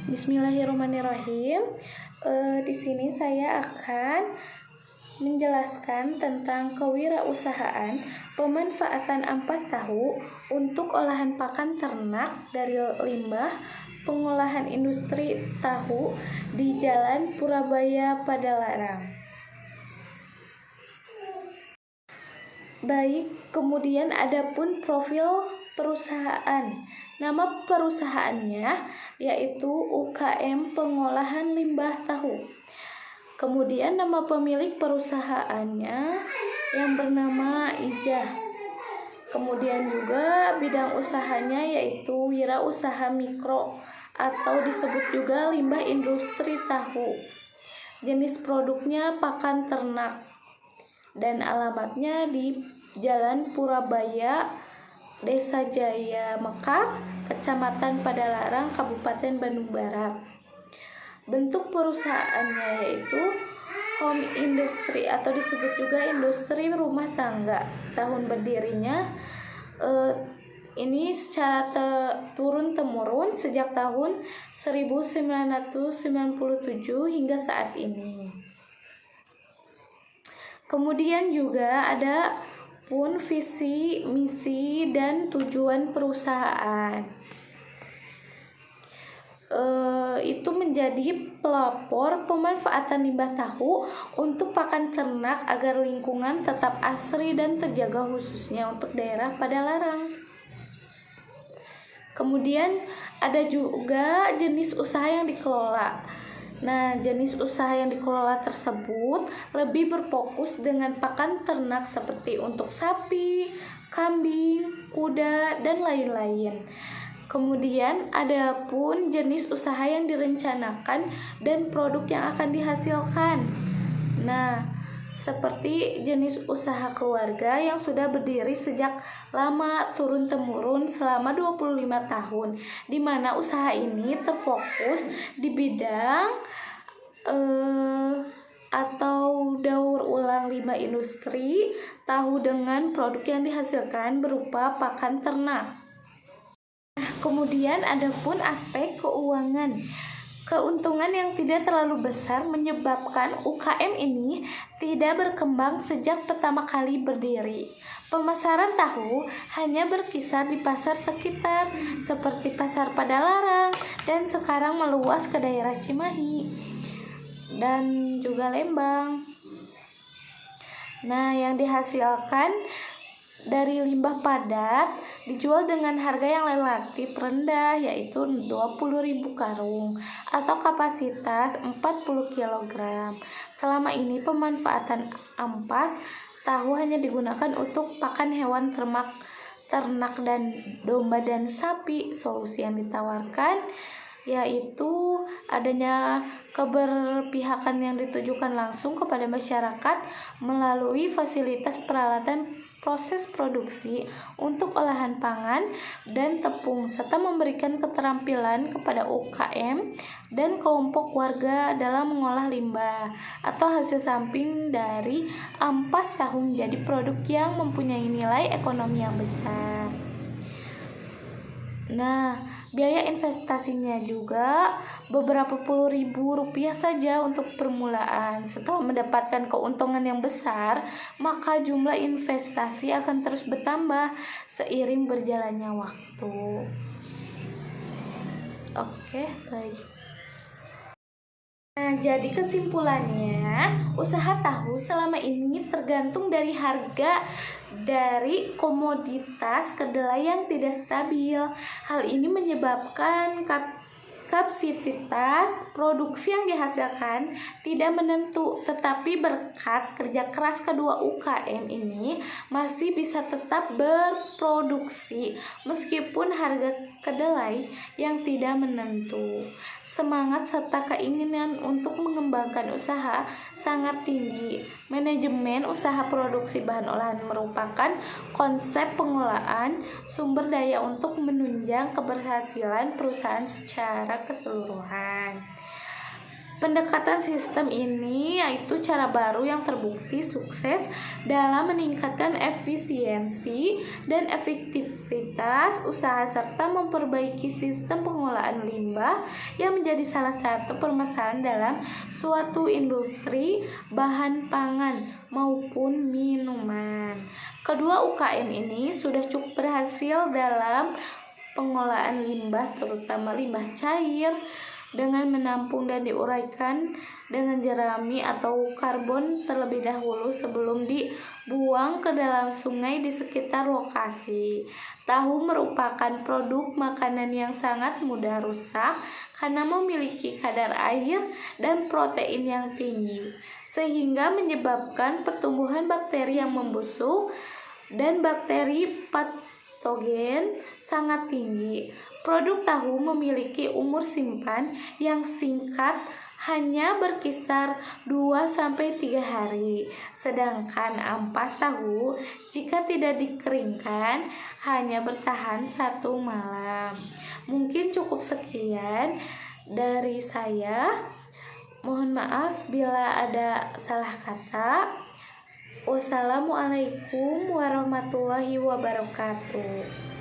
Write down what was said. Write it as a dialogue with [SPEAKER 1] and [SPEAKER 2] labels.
[SPEAKER 1] Bismillahirrahmanirrahim. Di sini saya akan menjelaskan tentang kewirausahaan pemanfaatan ampas tahu untuk olahan pakan ternak dari limbah pengolahan industri tahu di Jalan Purabaya Padalarang. Baik, kemudian adapun profil perusahaan. Nama perusahaannya yaitu UKM Pengolahan Limbah Tahu. Kemudian nama pemilik perusahaannya yang bernama Ijah. Kemudian juga bidang usahanya yaitu wirausaha mikro atau disebut juga limbah industri tahu. Jenis produknya pakan ternak. Dan alamatnya di Jalan Purabaya, Desa Jaya Mekar, Kecamatan Padalarang, Kabupaten Bandung Barat. Bentuk perusahaannya yaitu home industry atau disebut juga industri rumah tangga. Tahun berdirinya ini secara turun-temurun sejak tahun 1997 hingga saat ini. Kemudian juga ada pun visi, misi, dan tujuan perusahaan. Itu menjadi pelopor pemanfaatan limbah tahu untuk pakan ternak agar lingkungan tetap asri dan terjaga khususnya untuk daerah Padalarang. Kemudian ada juga jenis usaha yang dikelola. Nah, jenis usaha yang dikelola tersebut lebih berfokus dengan pakan ternak seperti untuk sapi, kambing, kuda, dan lain-lain. Kemudian ada pun jenis usaha yang direncanakan dan produk yang akan dihasilkan. Nah, seperti jenis usaha keluarga yang sudah berdiri sejak lama turun-temurun selama 25 tahun, di mana usaha ini terfokus di bidang atau daur ulang limbah industri tahu dengan produk yang dihasilkan berupa pakan ternak. Kemudian ada pun aspek keuangan. Keuntungan yang tidak terlalu besar menyebabkan UKM ini tidak berkembang sejak pertama kali berdiri. Pemasaran tahu hanya berkisar di pasar sekitar seperti Pasar Padalarang dan sekarang meluas ke daerah Cimahi dan juga Lembang. Nah, yang dihasilkan dari limbah padat dijual dengan harga yang relatif rendah yaitu 20.000 karung atau kapasitas 40 kg. Selama ini pemanfaatan ampas tahu hanya digunakan untuk pakan hewan ternak dan domba dan sapi. Solusi yang ditawarkan yaitu adanya keberpihakan yang ditujukan langsung kepada masyarakat melalui fasilitas peralatan proses produksi untuk olahan pangan dan tepung serta memberikan keterampilan kepada UKM dan kelompok warga dalam mengolah limbah atau hasil samping dari ampas tahu menjadi produk yang mempunyai nilai ekonomi yang besar. Nah, biaya investasinya juga beberapa puluh ribu rupiah saja untuk permulaan. Setelah mendapatkan keuntungan yang besar, maka jumlah investasi akan terus bertambah seiring berjalannya waktu. Oke, baik. Nah, jadi kesimpulannya, usaha tahu selama ini tergantung dari harga dari komoditas kedelai yang tidak stabil. Hal ini menyebabkan kapasitas produksi yang dihasilkan tidak menentu, tetapi berkat kerja keras kedua UKM ini masih bisa tetap berproduksi meskipun harga kedelai yang tidak menentu. Semangat serta keinginan untuk mengembangkan usaha sangat tinggi. Manajemen usaha produksi bahan olahan merupakan konsep pengolahan sumber daya untuk menunjang keberhasilan perusahaan secara keseluruhan. Pendekatan sistem ini yaitu cara baru yang terbukti sukses dalam meningkatkan efisiensi dan efektivitas usaha serta memperbaiki sistem pengelolaan pengolahan limbah yang menjadi salah satu permasalahan dalam suatu industri bahan pangan maupun minuman. Kedua UKM ini sudah cukup berhasil dalam pengolahan limbah, terutama limbah cair, dengan menampung dan diuraikan dengan jerami atau karbon terlebih dahulu sebelum dibuang ke dalam sungai di sekitar lokasi. Tahu merupakan produk makanan yang sangat mudah rusak karena memiliki kadar air dan protein yang tinggi, sehingga menyebabkan pertumbuhan bakteri yang membusuk dan bakteri patogen sangat tinggi. Produk tahu memiliki umur simpan yang singkat, hanya berkisar 2-3 hari. Sedangkan ampas tahu jika tidak dikeringkan hanya bertahan 1 malam. Mungkin cukup sekian dari saya. Mohon maaf bila ada salah kata. Wassalamualaikum warahmatullahi wabarakatuh.